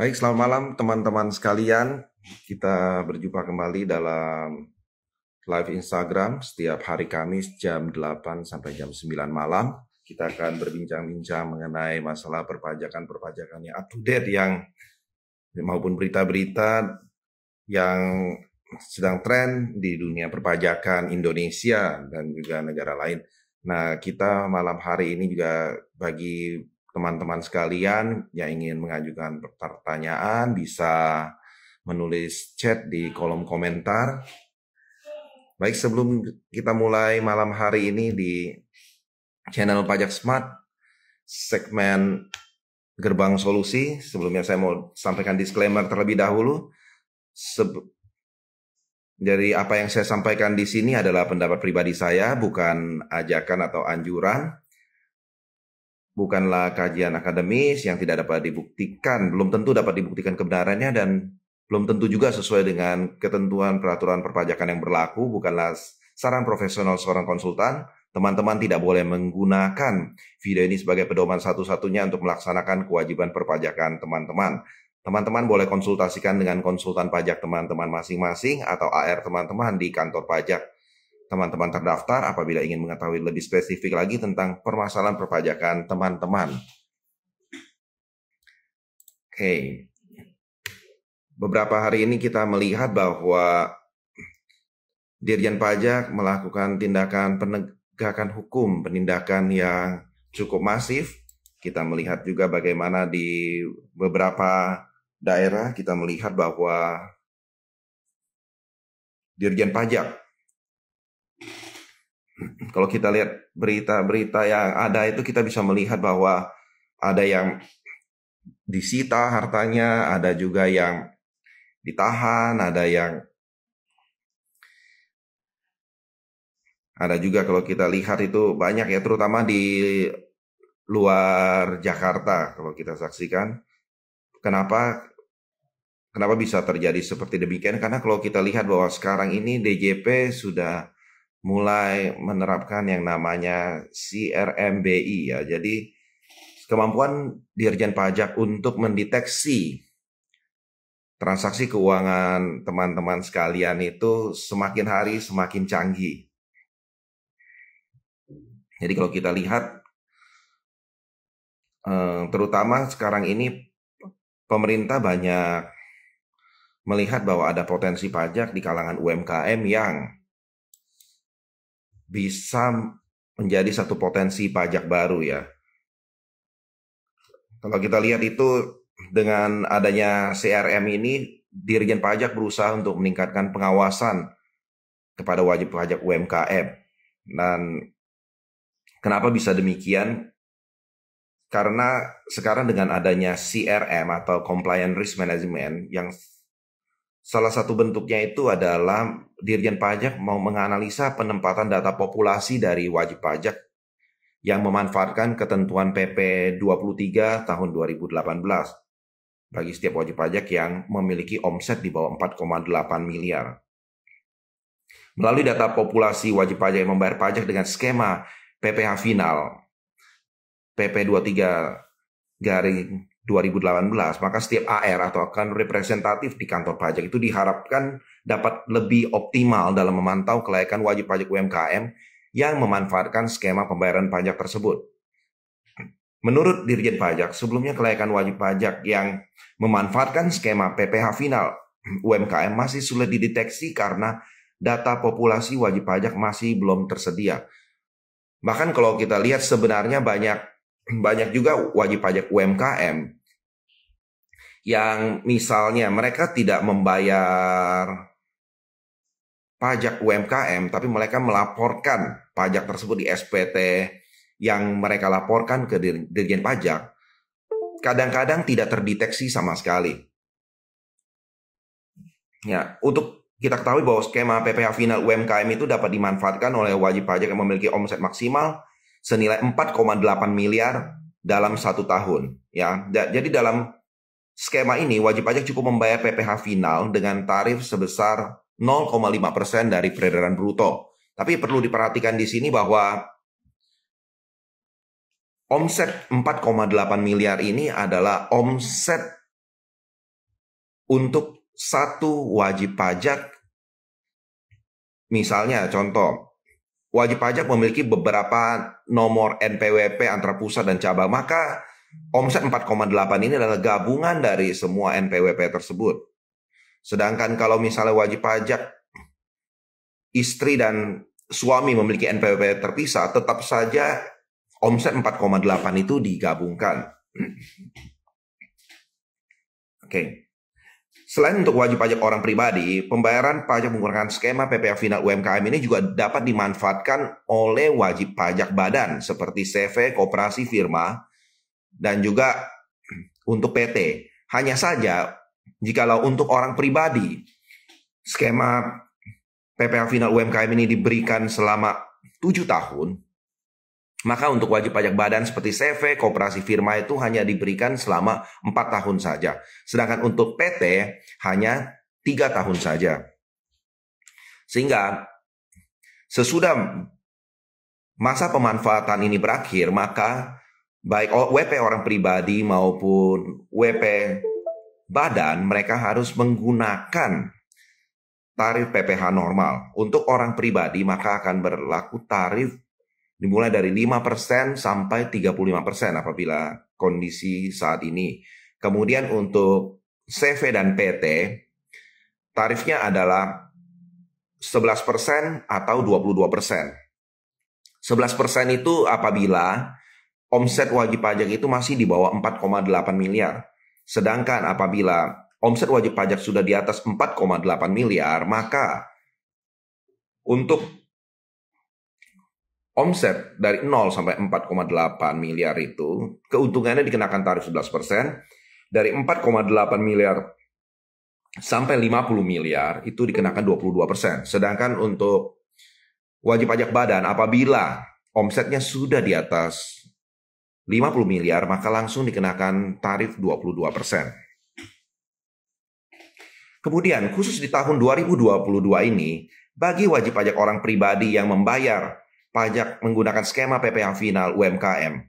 Baik, selamat malam teman-teman sekalian. Kita berjumpa kembali dalam live Instagram setiap hari Kamis jam 8 sampai jam 9 malam. Kita akan berbincang-bincang mengenai masalah perpajakan-perpajakan yang up to date maupun berita-berita yang sedang tren di dunia perpajakan Indonesia dan juga negara lain. Nah, kita malam hari ini juga bagi teman-teman sekalian yang ingin mengajukan pertanyaan bisa menulis chat di kolom komentar. Baik, sebelum kita mulai malam hari ini di channel Pajak Smart, segmen Gerbang Solusi, sebelumnya saya mau sampaikan disclaimer terlebih dahulu. Dari apa yang saya sampaikan di sini adalah pendapat pribadi saya, bukan ajakan atau anjuran. Bukanlah kajian akademis yang tidak dapat dibuktikan, belum tentu dapat dibuktikan kebenarannya dan belum tentu juga sesuai dengan ketentuan peraturan perpajakan yang berlaku, bukanlah saran profesional seorang konsultan. Teman-teman tidak boleh menggunakan video ini sebagai pedoman satu-satunya untuk melaksanakan kewajiban perpajakan teman-teman. Teman-teman boleh konsultasikan dengan konsultan pajak teman-teman masing-masing atau AR teman-teman di kantor pajak teman-teman terdaftar apabila ingin mengetahui lebih spesifik lagi tentang permasalahan perpajakan teman-teman. Oke. Beberapa hari ini kita melihat bahwa Dirjen Pajak melakukan tindakan penegakan hukum, penindakan yang cukup masif. Kita melihat juga bagaimana di beberapa daerah kita melihat bahwa Dirjen Pajak, kalau kita lihat berita-berita yang ada itu kita bisa melihat bahwa ada yang disita hartanya, ada juga yang ditahan, ada juga kalau kita lihat itu banyak ya, terutama di luar Jakarta kalau kita saksikan. Kenapa bisa terjadi seperti demikian? Karena kalau kita lihat bahwa sekarang ini DJP sudah mulai menerapkan yang namanya CRMBI ya. Jadi kemampuan Dirjen Pajak untuk mendeteksi transaksi keuangan teman-teman sekalian itu semakin hari semakin canggih. Jadi kalau kita lihat terutama sekarang ini pemerintah banyak melihat bahwa ada potensi pajak di kalangan UMKM yang bisa menjadi satu potensi pajak baru ya. Kalau kita lihat itu dengan adanya CRM ini, Dirjen Pajak berusaha untuk meningkatkan pengawasan kepada wajib pajak UMKM. Dan kenapa bisa demikian? Karena sekarang dengan adanya CRM atau Compliance Risk Management yang salah satu bentuknya itu adalah Dirjen Pajak mau menganalisa penempatan data populasi dari wajib pajak yang memanfaatkan ketentuan PP 23 tahun 2018 bagi setiap wajib pajak yang memiliki omset di bawah 4,8 miliar. Melalui data populasi wajib pajak yang membayar pajak dengan skema PPh final PP 23/2018, maka setiap AR atau akan representatif di kantor pajak itu diharapkan dapat lebih optimal dalam memantau kelayakan wajib pajak UMKM yang memanfaatkan skema pembayaran pajak tersebut. Menurut Dirjen Pajak, sebelumnya kelayakan wajib pajak yang memanfaatkan skema PPh final UMKM masih sulit dideteksi karena data populasi wajib pajak masih belum tersedia. Bahkan kalau kita lihat sebenarnya banyak juga wajib pajak UMKM yang misalnya mereka tidak membayar pajak UMKM, tapi mereka melaporkan pajak tersebut di SPT yang mereka laporkan ke Dirjen Pajak, kadang-kadang tidak terdeteksi sama sekali. Ya, untuk kita ketahui bahwa skema PPh final UMKM itu dapat dimanfaatkan oleh wajib pajak yang memiliki omset maksimal senilai 4,8 miliar dalam 1 tahun. Ya, jadi dalam skema ini wajib pajak cukup membayar PPh final dengan tarif sebesar 0,5% dari peredaran bruto. Tapi perlu diperhatikan di sini bahwa omset 4,8 miliar ini adalah omset untuk satu wajib pajak, misalnya contoh, wajib pajak memiliki beberapa nomor NPWP antara pusat dan cabang, maka omset 4,8 ini adalah gabungan dari semua NPWP tersebut. Sedangkan kalau misalnya wajib pajak istri dan suami memiliki NPWP terpisah, tetap saja omset 4,8 itu digabungkan. Oke. Selain untuk wajib pajak orang pribadi, pembayaran pajak menggunakan skema PPh final UMKM ini juga dapat dimanfaatkan oleh wajib pajak badan seperti CV, koperasi, firma, dan juga untuk PT. Hanya saja, jikalau untuk orang pribadi, skema PPh final UMKM ini diberikan selama 7 tahun, maka untuk wajib pajak badan seperti CV, koperasi, firma itu hanya diberikan selama 4 tahun saja. Sedangkan untuk PT hanya 3 tahun saja. Sehingga sesudah masa pemanfaatan ini berakhir, maka baik WP orang pribadi maupun WP badan, mereka harus menggunakan tarif PPh normal. Untuk orang pribadi maka akan berlaku tarif dimulai dari 5% sampai 35% apabila kondisi saat ini. Kemudian untuk CV dan PT, tarifnya adalah 11% atau 22%. 11% itu apabila omset wajib pajak itu masih di bawah 4,8 miliar. Sedangkan apabila omset wajib pajak sudah di atas 4,8 miliar, maka untuk omset dari 0 sampai 4,8 miliar itu, keuntungannya dikenakan tarif 11%. Dari 4,8 miliar sampai 50 miliar itu dikenakan 22%. Sedangkan untuk wajib pajak badan, apabila omsetnya sudah di atas 50 miliar, maka langsung dikenakan tarif 22%. Kemudian, khusus di tahun 2022 ini, bagi wajib pajak orang pribadi yang membayar pajak menggunakan skema PPh final UMKM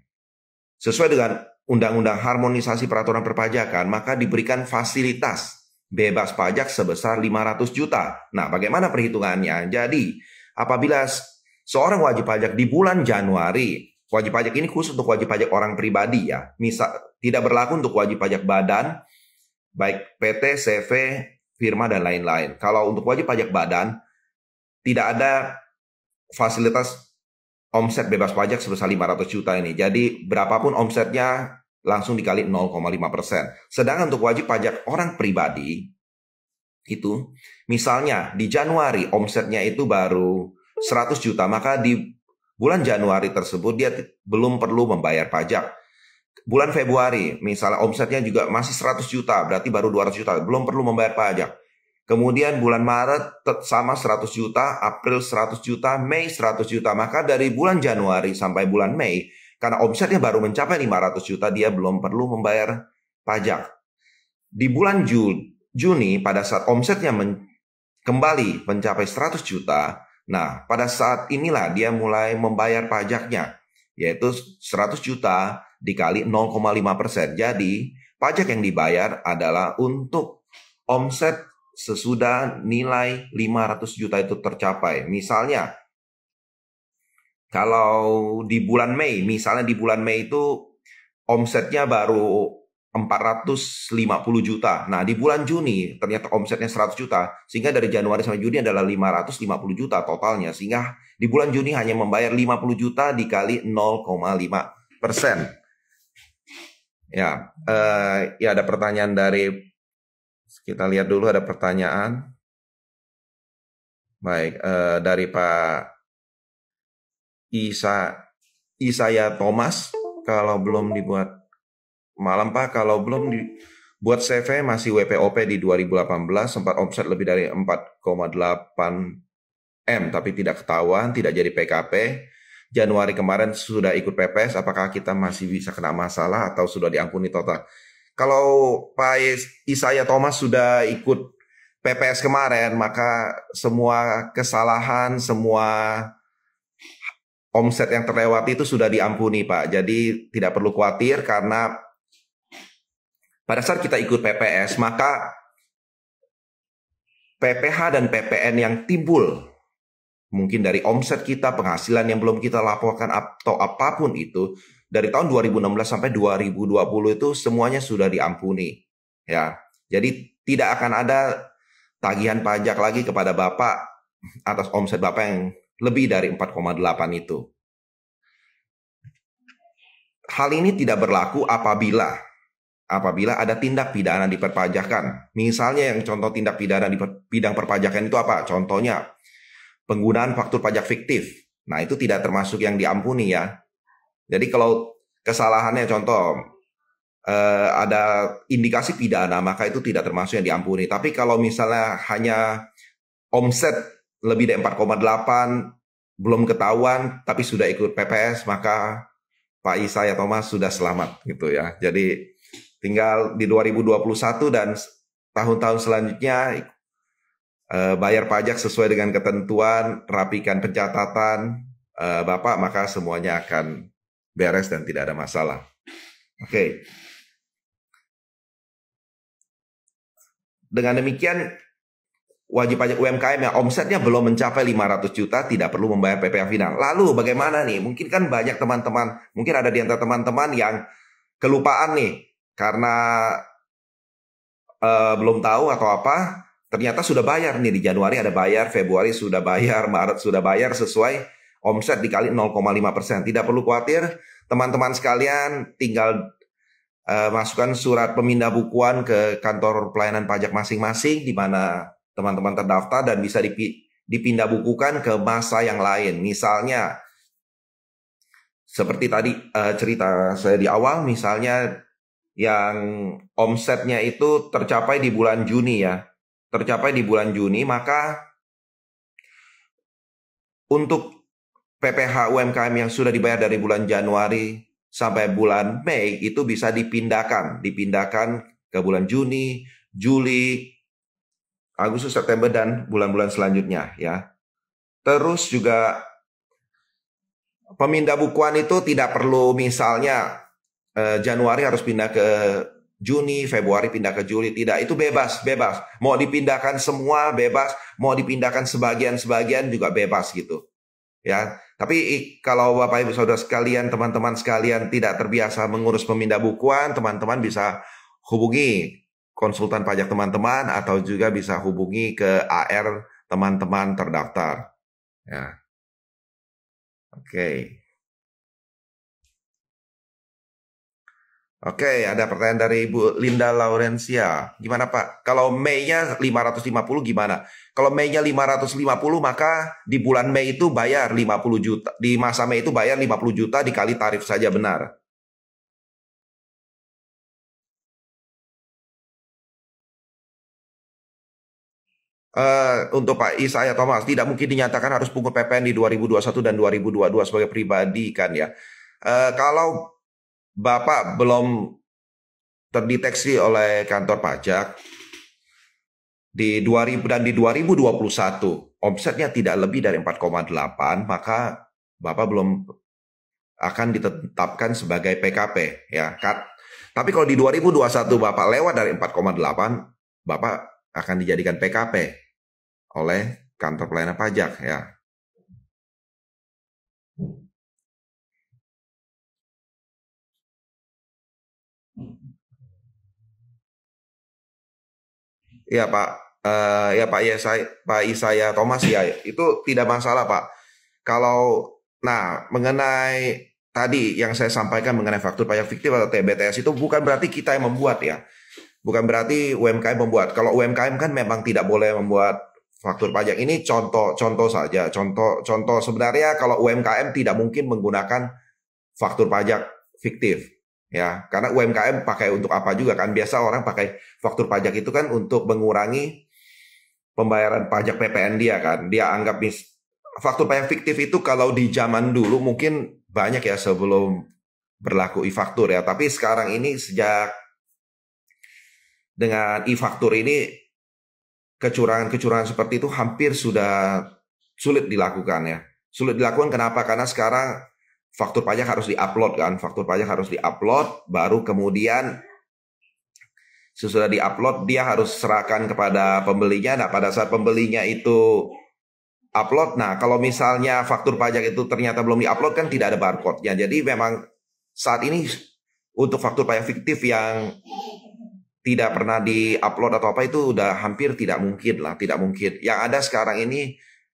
sesuai dengan Undang-Undang Harmonisasi Peraturan Perpajakan, maka diberikan fasilitas bebas pajak sebesar 500 juta. Nah, bagaimana perhitungannya? Jadi, apabila seorang wajib pajak di bulan Januari, wajib pajak ini khusus untuk wajib pajak orang pribadi ya, misal tidak berlaku untuk wajib pajak badan, baik PT, CV, firma, dan lain-lain. Kalau untuk wajib pajak badan, tidak ada fasilitas omset bebas pajak sebesar 500 juta ini. Jadi berapapun omsetnya langsung dikali 0,5%. Sedangkan untuk wajib pajak orang pribadi itu, misalnya di Januari omsetnya itu baru 100 juta, maka di bulan Januari tersebut dia belum perlu membayar pajak. Bulan Februari misalnya omsetnya juga masih 100 juta, berarti baru 200 juta, belum perlu membayar pajak. Kemudian bulan Maret sama 100 juta, April 100 juta, Mei 100 juta. Maka dari bulan Januari sampai bulan Mei, karena omsetnya baru mencapai 500 juta, dia belum perlu membayar pajak. Di bulan Juni, pada saat omsetnya kembali mencapai 100 juta, nah pada saat inilah dia mulai membayar pajaknya, yaitu 100 juta dikali 0,5%. Jadi, pajak yang dibayar adalah untuk omset sesudah nilai 500 juta itu tercapai. Misalnya, kalau di bulan Mei, misalnya di bulan Mei itu omsetnya baru 450 juta. Nah, di bulan Juni ternyata omsetnya 100 juta. Sehingga dari Januari sampai Juni adalah 550 juta totalnya. Sehingga di bulan Juni hanya membayar 50 juta dikali 0,5%. Ya, ada pertanyaan dari... Kita lihat dulu, ada pertanyaan. Baik, dari Pak Isaya Thomas. Kalau belum dibuat, malam Pak, kalau belum dibuat CV masih WPOP di 2018, sempat omset lebih dari 4,8 M, tapi tidak ketahuan, tidak jadi PKP. Januari kemarin sudah ikut PPS, apakah kita masih bisa kena masalah atau sudah diampuni total? Kalau Pak Isaya Thomas sudah ikut PPS kemarin, maka semua kesalahan, semua omset yang terlewati itu sudah diampuni, Pak. Jadi tidak perlu khawatir karena pada saat kita ikut PPS, maka PPh dan PPN yang timbul mungkin dari omset kita, penghasilan yang belum kita laporkan atau apapun itu, dari tahun 2016 sampai 2020 itu semuanya sudah diampuni. Ya, jadi tidak akan ada tagihan pajak lagi kepada Bapak atas omset Bapak yang lebih dari 4,8 itu. Hal ini tidak berlaku apabila ada tindak pidana di perpajakan. Misalnya yang contoh tindak pidana di bidang perpajakan itu apa? Contohnya penggunaan faktur pajak fiktif. Nah, itu tidak termasuk yang diampuni ya. Jadi kalau kesalahannya contoh ada indikasi pidana, maka itu tidak termasuk yang diampuni. Tapi kalau misalnya hanya omset lebih dari 4,8 belum ketahuan tapi sudah ikut PPS, maka Pak Isaya Thomas sudah selamat gitu ya. Jadi tinggal di 2021 dan tahun-tahun selanjutnya bayar pajak sesuai dengan ketentuan, rapikan pencatatan Bapak, maka semuanya akan beres dan tidak ada masalah. Oke. Dengan demikian, wajib pajak UMKM yang omsetnya belum mencapai 500 juta tidak perlu membayar PPh final. Lalu bagaimana nih? Mungkin kan banyak teman-teman, mungkin ada di antara teman-teman yang kelupaan nih karena belum tahu atau apa. Ternyata sudah bayar nih, di Januari ada bayar, Februari sudah bayar, Maret sudah bayar sesuai omset dikali 0,5%. Tidak perlu khawatir, teman-teman sekalian tinggal masukkan surat pemindah bukuan ke kantor pelayanan pajak masing-masing di mana teman-teman terdaftar dan bisa dipindah bukukan ke masa yang lain. Misalnya, seperti tadi cerita saya di awal, misalnya yang omsetnya itu tercapai di bulan Juni ya. Tercapai di bulan Juni, maka untuk PPh UMKM yang sudah dibayar dari bulan Januari sampai bulan Mei itu bisa dipindahkan ke bulan Juni, Juli, Agustus, September dan bulan-bulan selanjutnya ya. Terus juga pemindah bukuan itu tidak perlu misalnya Januari harus pindah ke Juni, Februari pindah ke Juli, tidak, itu bebas. Mau dipindahkan semua bebas, mau dipindahkan sebagian juga bebas gitu. Ya, tapi kalau Bapak Ibu Saudara sekalian, teman-teman sekalian tidak terbiasa mengurus pemindah bukuan, teman-teman bisa hubungi konsultan pajak teman-teman atau juga bisa hubungi ke AR teman-teman terdaftar. Ya. Oke, ada pertanyaan dari Ibu Linda Laurencia. Gimana Pak? Kalau Mei-nya 550 gimana? Kalau Mei-nya 550 maka di bulan Mei itu bayar 50 juta. Di masa Mei itu bayar 50 juta dikali tarif saja benar. Untuk Pak Isaya Thomas, tidak mungkin dinyatakan harus pungut PPN di 2021 dan 2022 sebagai pribadi kan ya. Kalau Bapak belum terdeteksi oleh kantor pajak di 2000 dan di 2021 omsetnya tidak lebih dari 4,8, maka Bapak belum akan ditetapkan sebagai PKP ya. Tapi kalau di 2021 Bapak lewat dari 4,8, Bapak akan dijadikan PKP oleh kantor pelayanan pajak ya. Ya Pak, Pak Isaya Thomas ya, itu tidak masalah Pak. Kalau mengenai tadi yang saya sampaikan mengenai faktur pajak fiktif atau TBTS itu bukan berarti kita yang membuat ya. Bukan berarti UMKM membuat. Kalau UMKM kan memang tidak boleh membuat faktur pajak. Ini contoh saja. Contoh sebenarnya kalau UMKM tidak mungkin menggunakan faktur pajak fiktif. Ya, karena UMKM pakai untuk apa juga kan? Biasa orang pakai faktur pajak itu kan untuk mengurangi pembayaran pajak PPN dia kan. Dia anggap faktur pajak fiktif itu kalau di zaman dulu mungkin banyak ya sebelum berlaku e-faktur ya. Tapi sekarang ini sejak dengan e-faktur ini kecurangan-kecurangan seperti itu hampir sudah sulit dilakukan ya. Sulit dilakukan kenapa? Karena sekarang faktur pajak harus diupload kan. Faktur pajak harus diupload baru kemudian sesudah diupload dia harus serahkan kepada pembelinya. Nah, pada saat pembelinya itu upload, nah kalau misalnya faktur pajak itu ternyata belum diupload kan tidak ada barcode-nya. Jadi memang saat ini untuk faktur pajak fiktif yang tidak pernah di-upload atau apa itu udah hampir tidak mungkin lah, tidak mungkin. Yang ada sekarang ini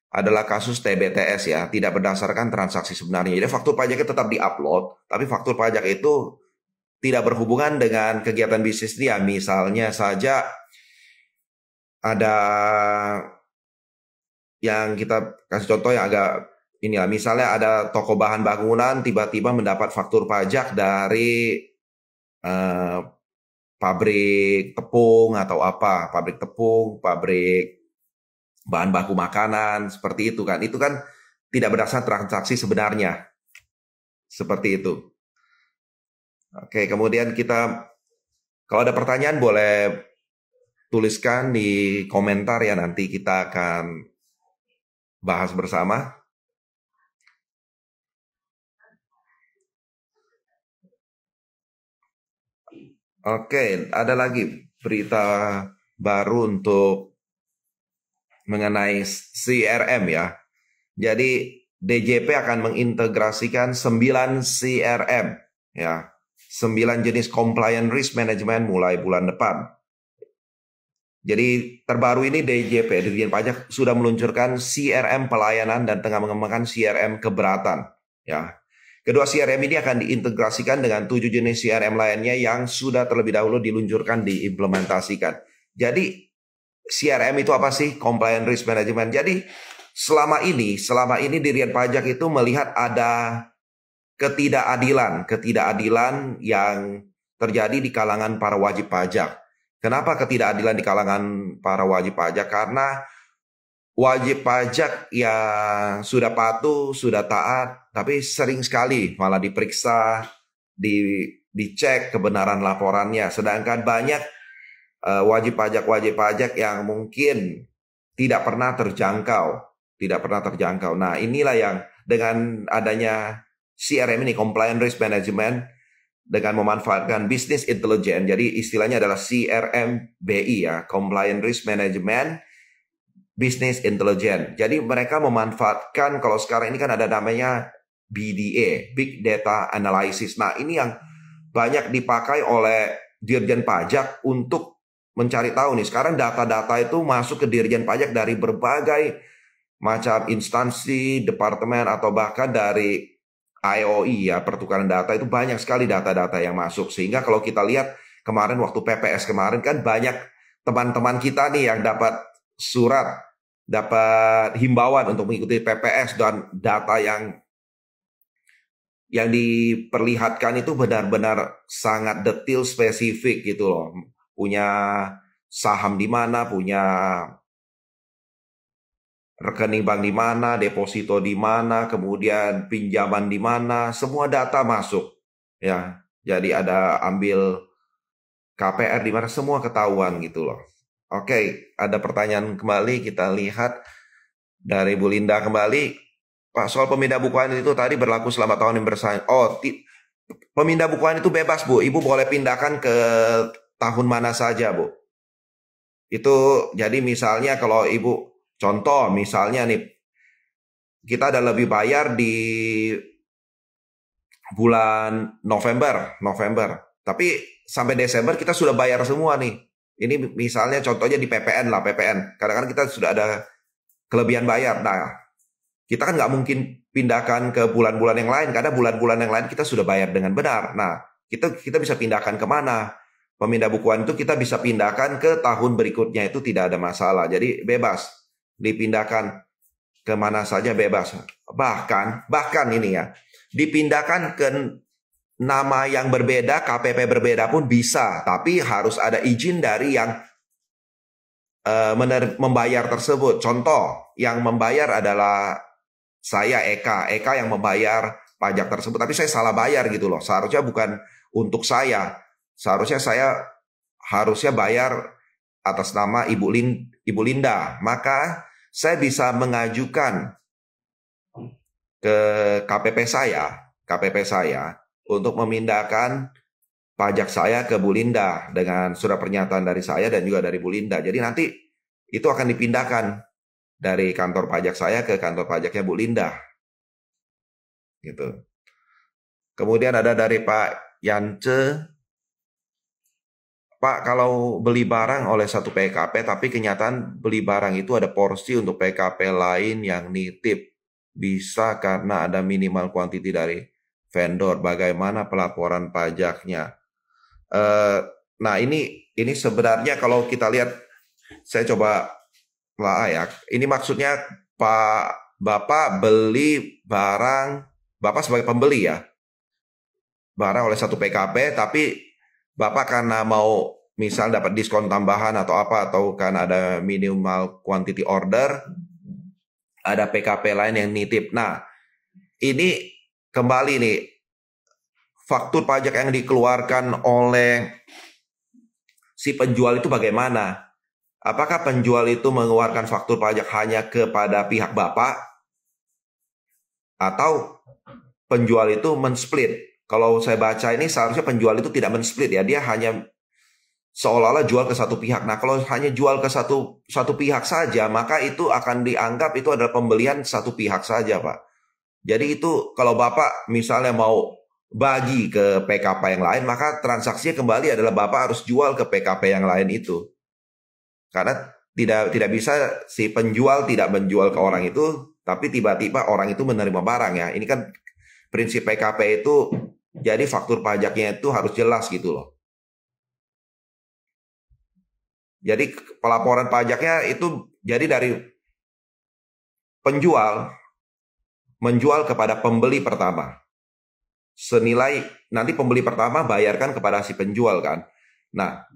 adalah kasus TBTS ya, tidak berdasarkan transaksi sebenarnya. Jadi faktur pajaknya tetap di-upload, tapi faktur pajak itu tidak berhubungan dengan kegiatan bisnis dia. Misalnya saja ada yang kita kasih contoh yang agak ini ya, misalnya ada toko bahan bangunan tiba-tiba mendapat faktur pajak dari eh, pabrik tepung atau apa, pabrik tepung, pabrik bahan baku makanan, seperti itu kan. Itu kan tidak berdasarkan transaksi sebenarnya. Seperti itu. Oke, kemudian kita, kalau ada pertanyaan boleh tuliskan di komentar ya, nanti kita akan bahas bersama. Oke, ada lagi berita baru untuk mengenai CRM ya. Jadi DJP akan mengintegrasikan 9 CRM ya. 9 jenis compliance risk management mulai bulan depan. Jadi terbaru ini DJP, Dirjen Pajak sudah meluncurkan CRM pelayanan dan tengah mengembangkan CRM keberatan ya. Kedua CRM ini akan diintegrasikan dengan 7 jenis CRM lainnya yang sudah terlebih dahulu diluncurkan, diimplementasikan. Jadi CRM itu apa sih? Compliance Risk Management. Jadi selama ini Dirjen Pajak itu melihat ada ketidakadilan yang terjadi di kalangan para wajib pajak. Kenapa ketidakadilan di kalangan para wajib pajak? Karena wajib pajak yang sudah patuh, sudah taat, tapi sering sekali malah diperiksa, dicek kebenaran laporannya. Sedangkan banyak wajib pajak yang mungkin tidak pernah terjangkau. Nah, inilah yang dengan adanya CRM ini, Compliance Risk Management, dengan memanfaatkan Business Intelligence, jadi istilahnya adalah CRM BI ya, Compliance Risk Management, Business Intelligence. Jadi mereka memanfaatkan, kalau sekarang ini kan ada namanya BDA, Big Data Analysis. Nah, ini yang banyak dipakai oleh Dirjen Pajak untuk mencari tahu nih. Sekarang data-data itu masuk ke Dirjen Pajak dari berbagai macam instansi, departemen, atau bahkan dari IOI ya, pertukaran data. Itu banyak sekali data-data yang masuk. Sehingga kalau kita lihat kemarin waktu PPS kemarin kan banyak teman-teman kita nih yang dapat surat, dapat himbauan untuk mengikuti PPS, dan data yang diperlihatkan itu benar-benar sangat detail, spesifik gitu loh. Punya saham di mana, punya rekening bank di mana, deposito di mana, kemudian pinjaman di mana, semua data masuk. Ya, jadi ada ambil KPR di mana, semua ketahuan gitu loh. Oke, ada pertanyaan kembali, kita lihat dari Bu Linda kembali. Pak, soal pemindah bukuan itu tadi berlaku selama tahun yang bersaing. Oh, pemindah bukuan itu bebas, Bu. Ibu boleh pindahkan ke tahun mana saja, Bu. Itu jadi misalnya kalau Ibu, contoh misalnya nih, kita ada lebih bayar di bulan November. Tapi sampai Desember kita sudah bayar semua nih. Ini misalnya contohnya di PPN lah, PPN. Kadang-kadang kita sudah ada kelebihan bayar. Nah, kita kan nggak mungkin pindahkan ke bulan-bulan yang lain, karena bulan-bulan yang lain kita sudah bayar dengan benar. Nah, kita bisa pindahkan kemana? Pemindah bukuan itu kita bisa pindahkan ke tahun berikutnya, itu tidak ada masalah. Jadi bebas, dipindahkan kemana saja bebas. Bahkan ini ya, dipindahkan ke nama yang berbeda, KPP berbeda pun bisa. Tapi harus ada izin dari yang membayar tersebut. Contoh, yang membayar adalah saya Eka yang membayar pajak tersebut, tapi saya salah bayar gitu loh. Seharusnya bukan untuk saya. Seharusnya saya bayar atas nama Ibu Linda. Maka saya bisa mengajukan ke KPP saya untuk memindahkan pajak saya ke Bu Linda dengan surat pernyataan dari saya dan juga dari Bu Linda. Jadi nanti itu akan dipindahkan dari kantor pajak saya ke kantor pajaknya Bu Linda. Gitu. Kemudian ada dari Pak Yance. Pak, kalau beli barang oleh satu PKP, tapi kenyataan beli barang itu ada porsi untuk PKP lain yang nitip. Bisa karena ada minimal kuantiti dari vendor. Bagaimana pelaporan pajaknya? Nah, ini sebenarnya kalau kita lihat, saya coba lah ya. Ini maksudnya Bapak beli barang, Bapak sebagai pembeli ya, barang oleh satu PKP, tapi Bapak karena mau misal dapat diskon tambahan atau apa, atau karena ada minimal quantity order, ada PKP lain yang nitip. Nah, ini kembali nih, faktur pajak yang dikeluarkan oleh si penjual itu bagaimana? Apakah penjual itu mengeluarkan faktur pajak hanya kepada pihak Bapak, atau penjual itu men-split? Kalau saya baca ini seharusnya penjual itu tidak men-split ya, dia hanya seolah-olah jual ke satu pihak. Nah, kalau hanya jual ke satu pihak saja, maka itu akan dianggap itu adalah pembelian satu pihak saja, Pak. Jadi itu kalau Bapak misalnya mau bagi ke PKP yang lain, maka transaksinya kembali adalah Bapak harus jual ke PKP yang lain itu. Karena tidak bisa si penjual tidak menjual ke orang itu, tapi tiba-tiba orang itu menerima barang ya. Ini kan prinsip PKP itu, jadi faktur pajaknya itu harus jelas gitu loh. Jadi pelaporan pajaknya itu jadi dari penjual menjual kepada pembeli pertama. Senilai nanti pembeli pertama bayarkan kepada si penjual kan. Nah,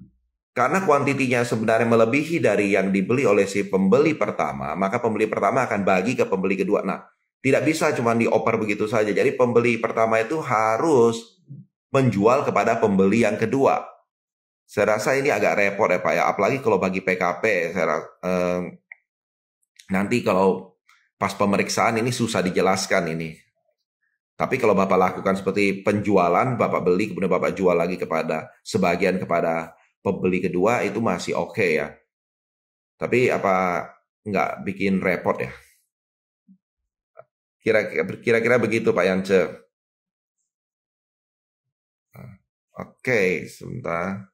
karena kuantitinya sebenarnya melebihi dari yang dibeli oleh si pembeli pertama, maka pembeli pertama akan bagi ke pembeli kedua. Nah, tidak bisa cuma dioper begitu saja. Jadi pembeli pertama itu harus menjual kepada pembeli yang kedua. Saya rasa ini agak repot ya Pak ya. Apalagi kalau bagi PKP, nanti kalau pas pemeriksaan ini susah dijelaskan ini. Tapi kalau Bapak lakukan seperti penjualan, Bapak beli kemudian Bapak jual lagi kepada sebagian kepada pembeli kedua, itu masih oke ya. Tapi apa nggak bikin repot ya? Kira-kira begitu Pak Yance. Oke, sebentar.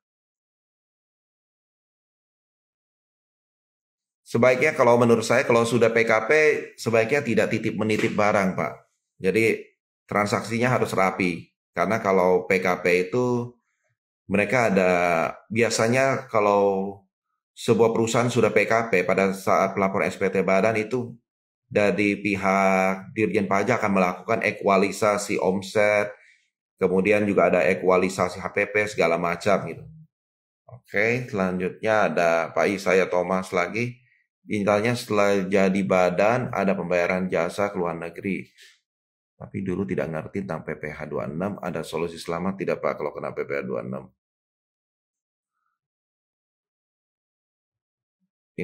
Sebaiknya kalau menurut saya kalau sudah PKP sebaiknya tidak titip menitip barang Pak. Jadi transaksinya harus rapi. Karena kalau PKP itu mereka ada biasanya kalau sebuah perusahaan sudah PKP pada saat pelapor SPT badan itu dari pihak Dirjen Pajak akan melakukan ekualisasi omset, kemudian juga ada ekualisasi HPP segala macam gitu. Oke, selanjutnya ada Pak Isaya Thomas lagi. Intinya setelah jadi badan ada pembayaran jasa ke luar negeri. Tapi dulu tidak ngerti tentang PPh 26, ada solusi selamat tidak Pak kalau kena PPh 26?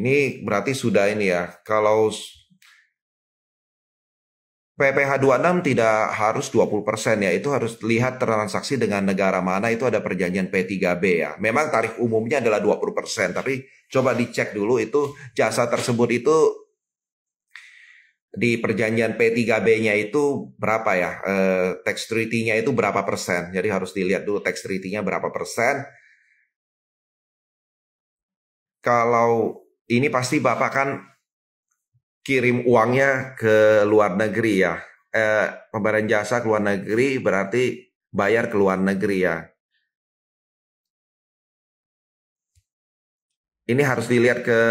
Ini berarti sudah ini ya, kalau PPh 26 tidak harus 20% ya, itu harus lihat transaksi dengan negara mana, itu ada perjanjian P3B ya. Memang tarif umumnya adalah 20%, tapi coba dicek dulu itu jasa tersebut itu di perjanjian P3B-nya itu berapa ya, tax treaty-nya itu berapa persen. Jadi harus dilihat dulu tax treaty-nya berapa persen. Kalau ini pasti Bapak kan kirim uangnya ke luar negeri ya. Pembayaran jasa ke luar negeri berarti bayar ke luar negeri ya. Ini harus dilihat ke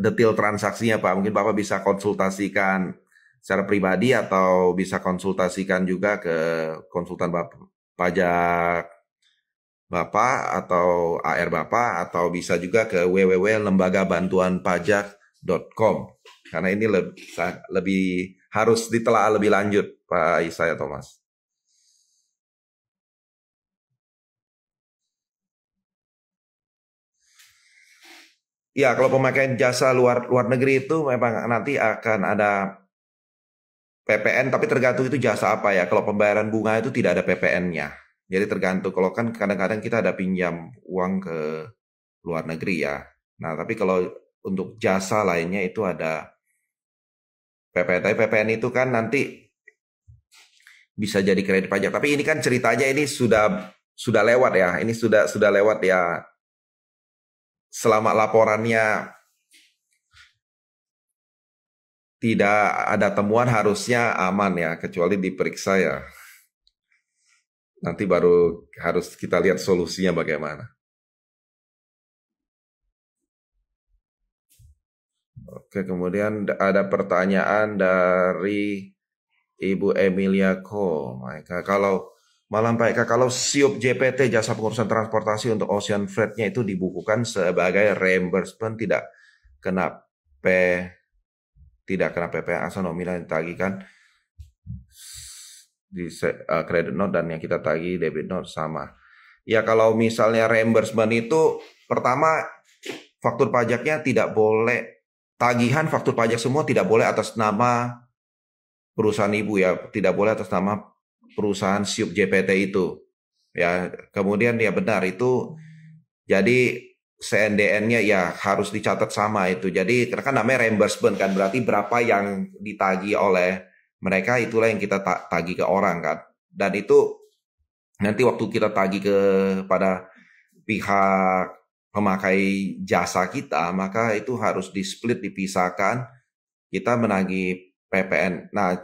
detail transaksinya Pak. Mungkin Bapak bisa konsultasikan secara pribadi atau bisa konsultasikan juga ke konsultan pajak Bapak atau AR Bapak, atau bisa juga ke www.lembagabantuanpajak.com. Karena ini lebih harus ditelaah lebih lanjut Pak Isaya Thomas. Ya, kalau pemakaian jasa luar negeri itu memang nanti akan ada PPN, tapi tergantung itu jasa apa ya. Kalau pembayaran bunga itu tidak ada PPN-nya. Jadi tergantung, kalau kan kadang-kadang kita ada pinjam uang ke luar negeri ya. Nah, tapi kalau untuk jasa lainnya itu ada PPN. Tapi PPN itu kan nanti bisa jadi kredit pajak. Tapi ini kan ceritanya ini sudah lewat ya. Ini sudah lewat ya. Selama laporannya tidak ada temuan harusnya aman ya, kecuali diperiksa ya. Nanti baru harus kita lihat solusinya bagaimana. Oke, kemudian ada pertanyaan dari Ibu Emilia Ko. Kalau Malam Pak Eka, kalau SIUP JPT jasa pengurusan transportasi untuk Ocean Freight-nya itu dibukukan sebagai reimbursement kena P tidak kena PPh asal nominal yang ditagihkan di credit note dan yang kita tagih debit note sama. Ya kalau misalnya reimbursement itu pertama faktur pajaknya tidak boleh, tagihan faktur pajak semua tidak boleh atas nama perusahaan ibu ya, tidak boleh atas nama perusahaan SIUP JPT itu. Ya, kemudian ya benar itu jadi CNDN-nya ya harus dicatat sama itu. Jadi karena kan namanya reimbursement kan, berarti berapa yang ditagih oleh mereka itulah yang kita tagih ke orang kan. Dan itu nanti waktu kita tagih kepada pihak pemakai jasa kita, maka itu harus di-split, dipisahkan. Kita menagih PPN. Nah,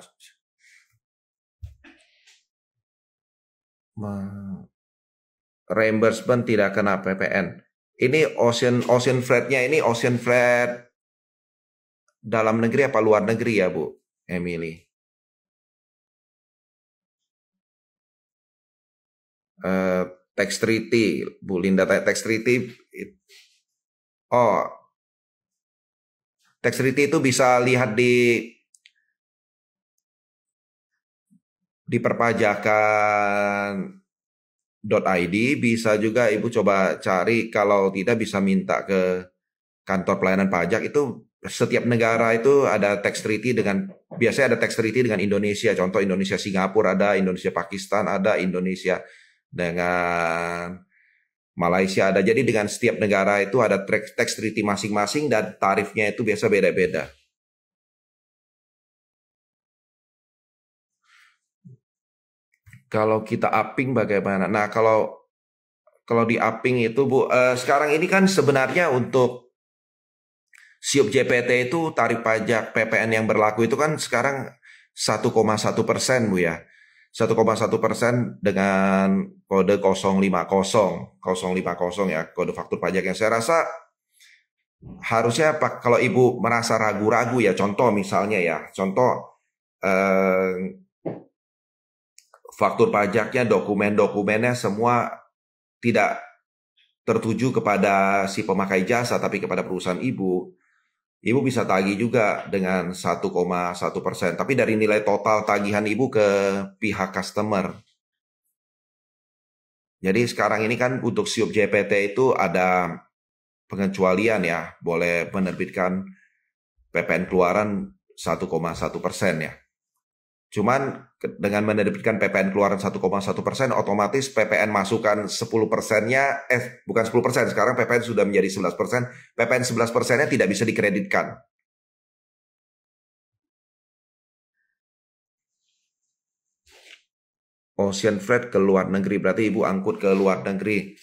reimbursement tidak kena PPN. Ini Ocean Freight-nya ini Ocean Freight dalam negeri apa luar negeri ya, Bu Emily? Tax treaty, Bu Linda, tax treaty. Oh, tax treaty itu bisa lihat di perpajakan.id, bisa juga Ibu coba cari, kalau tidak bisa minta ke kantor pelayanan pajak. Itu setiap negara itu ada tax treaty biasanya ada tax treaty dengan Indonesia. Contoh Indonesia Singapura ada, Indonesia Pakistan ada, Indonesia dengan Malaysia ada. Jadi dengan setiap negara itu ada tax treaty masing-masing dan tarifnya itu biasa beda-beda. Kalau kita upping bagaimana? Nah, kalau di upping itu Bu, sekarang ini kan sebenarnya untuk SIUP JPT itu tarif pajak PPN yang berlaku itu kan sekarang 1,1% Bu ya. 1,1% dengan kode 050 ya, kode faktur pajak yang saya rasa harusnya Pak, kalau Ibu merasa ragu-ragu ya, contoh misalnya ya, contoh faktur pajaknya, dokumen-dokumennya semua tidak tertuju kepada si pemakai jasa, tapi kepada perusahaan ibu, ibu bisa tagih juga dengan 1,1%. Tapi dari nilai total tagihan ibu ke pihak customer. Jadi sekarang ini kan untuk SIUP JPT itu ada pengecualian ya, boleh menerbitkan PPN keluaran 1,1% ya. Cuman dengan menerbitkan PPN keluaran 1,1%, otomatis PPN masukan 10%-nya, bukan 10%, sekarang PPN sudah menjadi 11%, PPN 11%-nya tidak bisa dikreditkan. Ocean Freight ke luar negeri, berarti Ibu angkut ke luar negeri.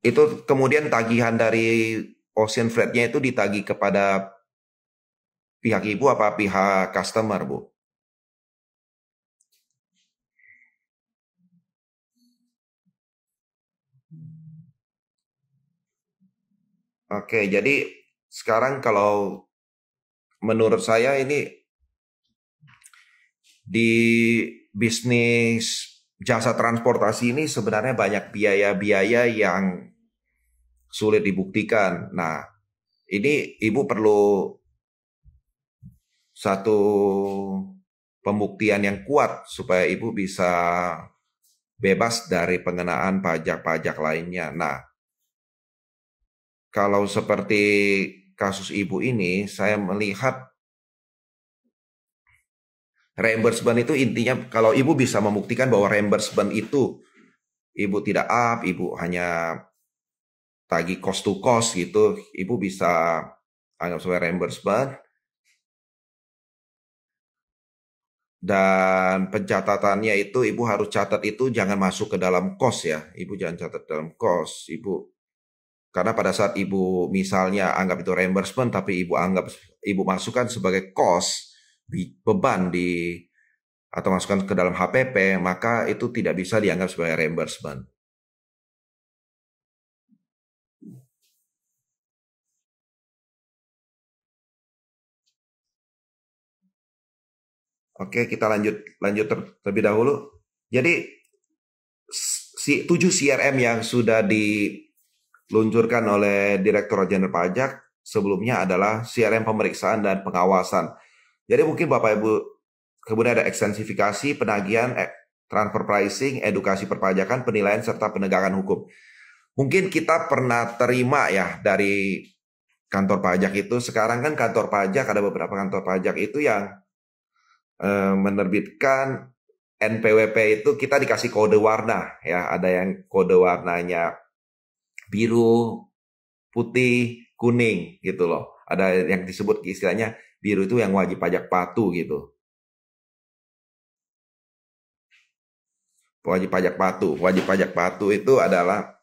Itu kemudian tagihan dari Ocean Freight-nya itu ditagih kepada pihak Ibu apa pihak customer, Bu? Oke, jadi sekarang kalau menurut saya ini di bisnis jasa transportasi ini sebenarnya banyak biaya-biaya yang sulit dibuktikan. Nah, ini Ibu perlu satu pembuktian yang kuat supaya Ibu bisa bebas dari pengenaan pajak-pajak lainnya. Nah, kalau seperti kasus Ibu ini, saya melihat Reimbursement itu intinya kalau Ibu bisa membuktikan bahwa reimbursement itu Ibu tidak up, Ibu hanya tagih cost to cost gitu, Ibu bisa anggap sebagai reimbursement. Dan pencatatannya itu Ibu harus catat itu jangan masuk ke dalam cost ya. Ibu jangan catat dalam cost. Karena pada saat Ibu misalnya anggap itu reimbursement tapi Ibu masukkan sebagai cost beban atau masukkan ke dalam HPP, maka itu tidak bisa dianggap sebagai reimbursement. Oke, kita lanjut terlebih dahulu. Jadi 7 CRM yang sudah diluncurkan oleh Direktorat Jenderal Pajak sebelumnya adalah CRM pemeriksaan dan pengawasan. Jadi mungkin Bapak Ibu kemudian ada ekstensifikasi, penagihan, transfer pricing, edukasi perpajakan, penilaian serta penegakan hukum. Mungkin kita pernah terima ya dari kantor pajak itu. Sekarang kan kantor pajak, ada beberapa kantor pajak itu yang menerbitkan NPWP itu kita dikasih kode warna ya, ada yang kode warnanya biru, putih, kuning gitu loh. Ada yang disebut istilahnya biru itu yang wajib pajak patuh gitu. Wajib pajak patuh itu adalah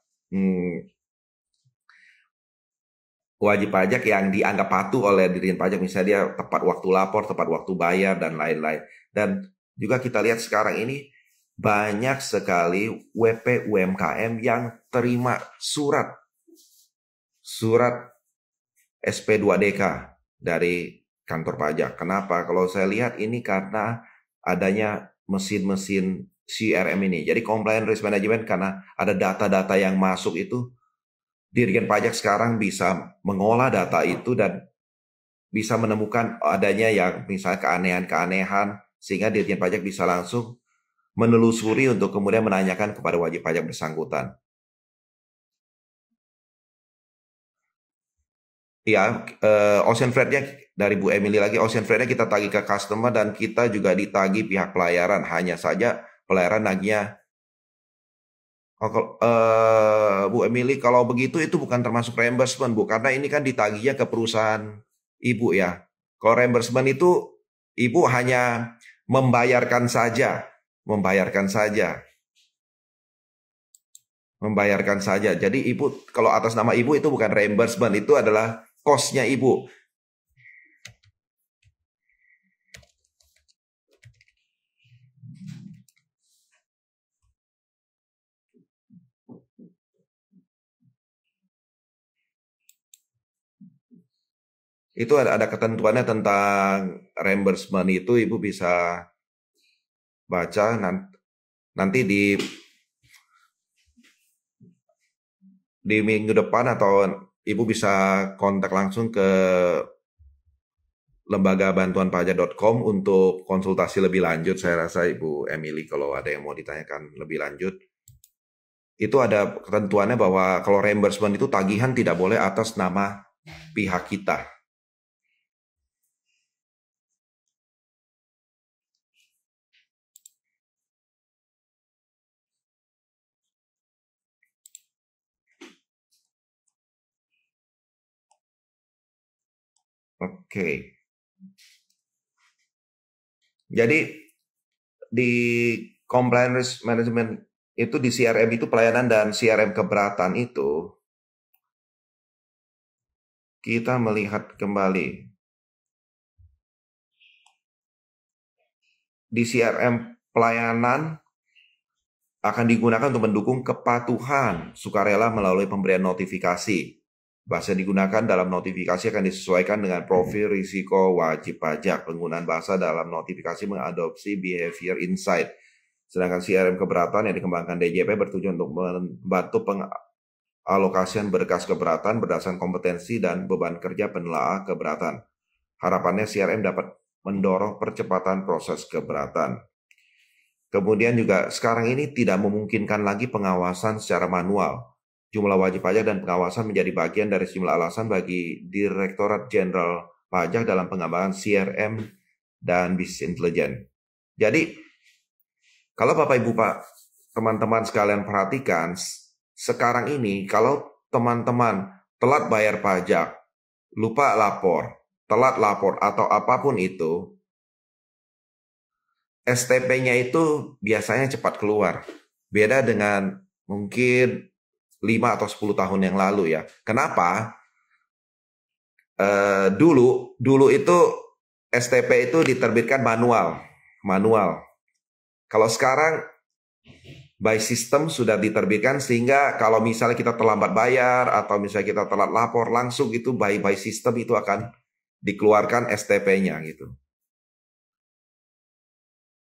wajib pajak yang dianggap patuh oleh Dirjen Pajak, misalnya dia tepat waktu lapor, tepat waktu bayar, dan lain-lain. Dan juga kita lihat sekarang ini banyak sekali WP UMKM yang terima surat SP2DK dari kantor pajak. Kenapa? Kalau saya lihat ini karena adanya mesin-mesin CRM ini. Jadi compliance risk management, karena ada data-data yang masuk itu, Dirjen Pajak sekarang bisa mengolah data itu dan bisa menemukan adanya yang misalnya keanehan-keanehan, sehingga Dirjen Pajak bisa langsung menelusuri untuk kemudian menanyakan kepada wajib pajak bersangkutan. Ya, Ocean Freight-nya dari Bu Emily lagi, Ocean Freight-nya kita tagih ke customer dan kita juga ditagih pihak pelayaran. Hanya saja pelayaran nagihnya. Bu Emily, kalau begitu itu bukan termasuk reimbursement, Bu, karena ini kan ditagihnya ke perusahaan Ibu ya. Kalau reimbursement itu Ibu hanya membayarkan saja. Jadi Ibu, kalau atas nama Ibu itu bukan reimbursement, itu adalah cost-nya Ibu. Itu ada ketentuannya tentang reimbursement itu, Ibu bisa baca nanti di minggu depan, atau Ibu bisa kontak langsung ke lembagabantuanpajak.com untuk konsultasi lebih lanjut. Saya rasa Ibu Emily kalau ada yang mau ditanyakan lebih lanjut. Itu ada ketentuannya bahwa kalau reimbursement itu tagihan tidak boleh atas nama pihak kita. Oke. Jadi di compliance management itu, di CRM itu pelayanan dan CRM keberatan itu, kita melihat kembali di CRM pelayanan akan digunakan untuk mendukung kepatuhan sukarela melalui pemberian notifikasi. Bahasa yang digunakan dalam notifikasi akan disesuaikan dengan profil risiko wajib pajak. Penggunaan bahasa dalam notifikasi mengadopsi behavior insight. Sedangkan CRM keberatan yang dikembangkan DJP bertujuan untuk membantu pengalokasian berkas keberatan berdasarkan kompetensi dan beban kerja penelaah keberatan. Harapannya CRM dapat mendorong percepatan proses keberatan. Kemudian juga sekarang ini tidak memungkinkan lagi pengawasan secara manual. Jumlah wajib pajak dan pengawasan menjadi bagian dari sejumlah alasan bagi Direktorat Jenderal Pajak dalam pengembangan CRM dan bisnis intelijen. Jadi kalau Bapak Ibu Pak, teman-teman sekalian perhatikan, sekarang ini kalau teman-teman telat bayar pajak, lupa lapor, telat lapor atau apapun itu, STP-nya itu biasanya cepat keluar. Beda dengan mungkin 5 atau 10 tahun yang lalu ya. Kenapa? Dulu itu STP itu diterbitkan manual. Manual. Kalau sekarang by system sudah diterbitkan sehingga kalau misalnya kita terlambat bayar atau misalnya kita telat lapor langsung itu by system itu akan dikeluarkan STP-nya gitu.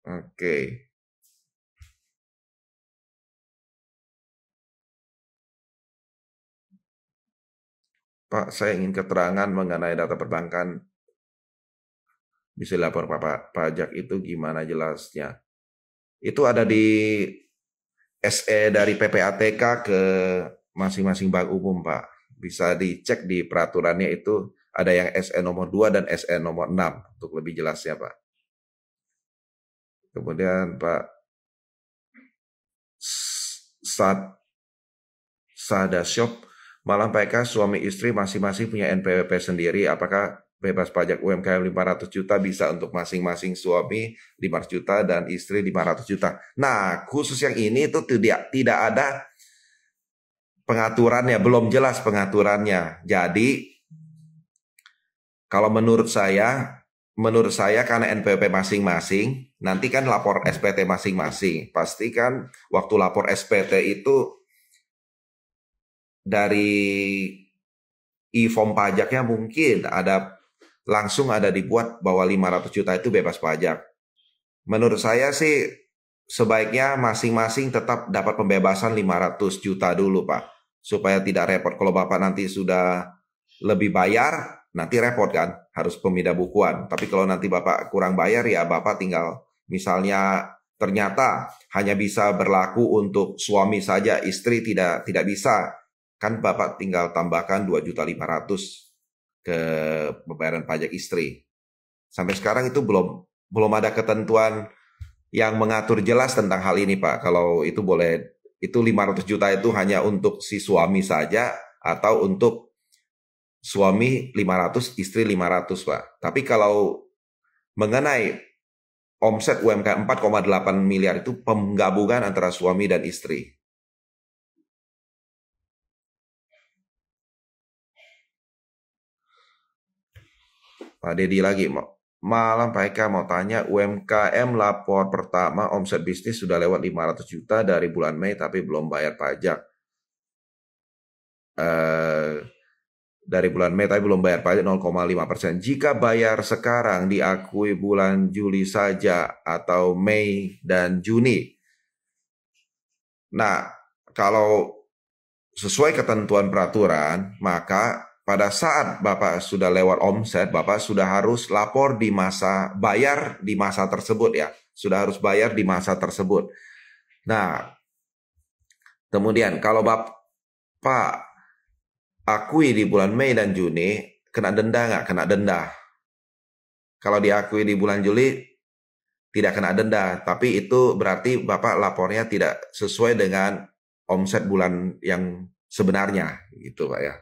Oke. Pak, saya ingin keterangan mengenai data perbankan bisa lapor pajak itu gimana jelasnya? Itu ada di SE dari PPATK ke masing-masing bank umum, Pak. Bisa dicek di peraturannya itu ada yang SE nomor 2 dan SE nomor 6 untuk lebih jelasnya, Pak. Kemudian Pak Sada Shop, malam PK suami istri masing-masing punya NPWP sendiri. Apakah bebas pajak UMKM 500 juta bisa untuk masing-masing suami 500 juta dan istri 500 juta. Nah, khusus yang ini itu tidak ada pengaturannya, belum jelas pengaturannya. Jadi kalau menurut saya karena NPWP masing-masing, nanti kan lapor SPT masing-masing. Pastikan waktu lapor SPT itu dari e-form pajaknya mungkin langsung ada dibuat bahwa 500 juta itu bebas pajak. Menurut saya sih sebaiknya masing-masing tetap dapat pembebasan 500 juta dulu, Pak. Supaya tidak repot kalau Bapak nanti sudah lebih bayar, nanti repot kan, harus pemindah bukuan. Tapi kalau nanti Bapak kurang bayar ya Bapak tinggal misalnya ternyata hanya bisa berlaku untuk suami saja, istri tidak bisa. Kan Bapak tinggal tambahkan 2.500.000 ke pembayaran pajak istri. Sampai sekarang itu belum ada ketentuan yang mengatur jelas tentang hal ini, Pak. Kalau itu boleh, itu 500 juta itu hanya untuk si suami saja atau untuk suami 500, istri 500, Pak. Tapi kalau mengenai omset UMKM 4,8 miliar itu penggabungan antara suami dan istri. Pak Dedi lagi, malam Pak Eka mau tanya, UMKM lapor pertama omset bisnis sudah lewat 500 juta dari bulan Mei tapi belum bayar pajak. Dari bulan Mei tapi belum bayar pajak 0,5%. Jika bayar sekarang diakui bulan Juli saja atau Mei dan Juni. Nah, kalau sesuai ketentuan peraturan, maka pada saat Bapak sudah lewat omset, Bapak sudah harus lapor di masa bayar di masa tersebut ya. Sudah harus bayar di masa tersebut. Nah, kemudian kalau Bapak akui di bulan Mei dan Juni, kena denda nggak? Kena denda. Kalau diakui di bulan Juli, tidak kena denda. Tapi itu berarti Bapak lapornya tidak sesuai dengan omset bulan yang sebenarnya. Gitu Pak ya.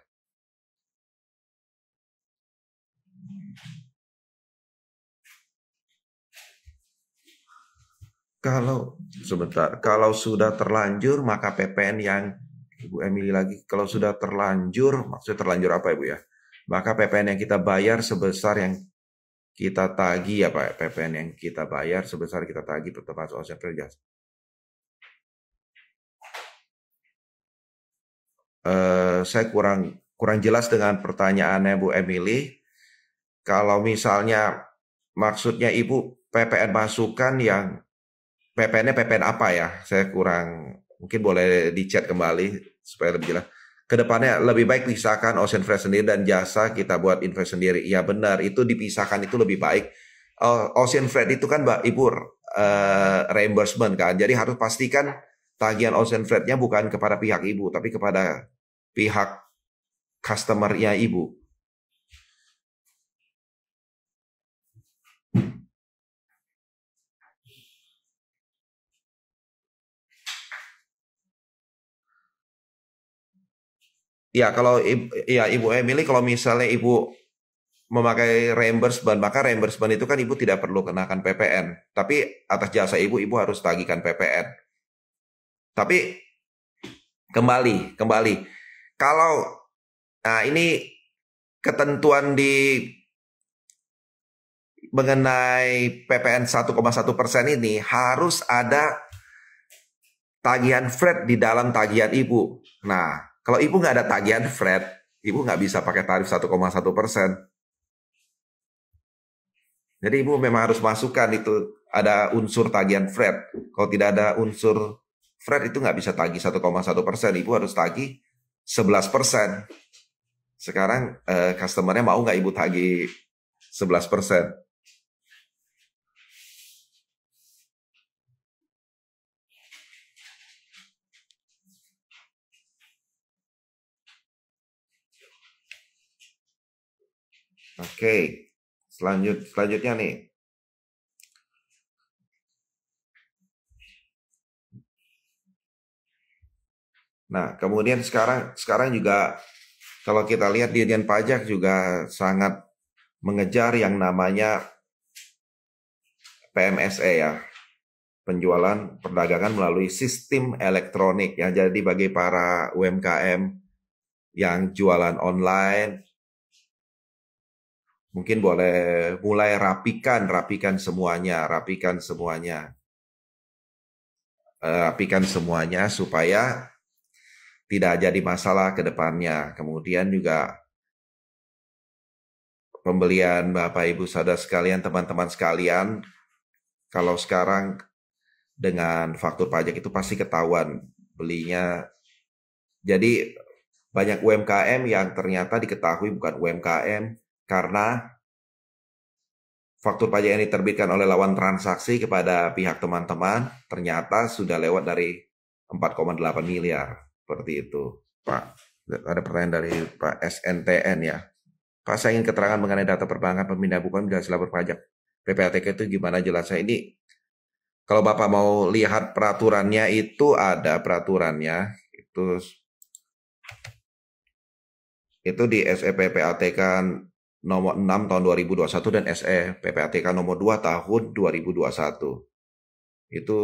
Kalau sudah terlanjur maka PPN yang Ibu Emily lagi, kalau sudah terlanjur, maksudnya terlanjur apa Ibu ya? Maka PPN yang kita bayar sebesar yang kita tagih ya Pak, PPN yang kita bayar sebesar kita tagih pertemuan sosial kerja. Saya kurang jelas dengan pertanyaannya Bu Emily. Kalau misalnya maksudnya Ibu PPN masukan yang PPN-nya PPN apa ya? Saya kurang, mungkin boleh di-chat kembali supaya lebih jelas. Kedepannya lebih baik pisahkan Ocean Fresh sendiri dan jasa kita buat invest sendiri. Ya benar, itu dipisahkan itu lebih baik. Ocean Fresh itu kan Mbak Ibu reimbursement kan. Jadi harus pastikan tagihan Ocean Fresh-nya bukan kepada pihak Ibu, tapi kepada pihak customer-nya Ibu. Ya, kalau ya Ibu Emily, kalau misalnya Ibu memakai reimbursement, maka reimbursement itu kan Ibu tidak perlu kenakan PPN. Tapi atas jasa Ibu, Ibu harus tagihkan PPN. Tapi kembali. Kalau nah ini ketentuan di mengenai PPN 1,1% ini harus ada tagihan flat di dalam tagihan Ibu. Nah, kalau Ibu nggak ada tagihan flat, Ibu nggak bisa pakai tarif 1,1%. Jadi Ibu memang harus masukkan itu ada unsur tagihan flat. Kalau tidak ada unsur flat itu nggak bisa tagih 1,1%. Ibu harus tagih 11%. Sekarang customernya mau nggak Ibu tagih 11%? Oke, selanjutnya nih. Nah, kemudian sekarang juga kalau kita lihat Dirjen Pajak juga sangat mengejar yang namanya PMSE ya, penjualan perdagangan melalui sistem elektronik ya. Jadi bagi para UMKM yang jualan online, mungkin boleh mulai rapikan semuanya, rapikan semuanya supaya tidak jadi masalah ke depannya. Kemudian juga pembelian Bapak Ibu saudara sekalian, teman-teman sekalian, kalau sekarang dengan faktur pajak itu pasti ketahuan belinya. Jadi banyak UMKM yang ternyata diketahui bukan UMKM karena faktur pajak yang diterbitkan oleh lawan transaksi kepada pihak teman-teman ternyata sudah lewat dari 4,8 miliar. Seperti itu, Pak. Ada pertanyaan dari Pak SNTN ya. Pak, saya ingin keterangan mengenai data perbankan pemindah bukan jelas lapor pajak. PPATK itu gimana jelasnya? Ini kalau Bapak mau lihat peraturannya itu ada peraturannya. Itu di SE PPATK nomor 6 tahun 2021 dan SE PPATK nomor 2 tahun 2021. Itu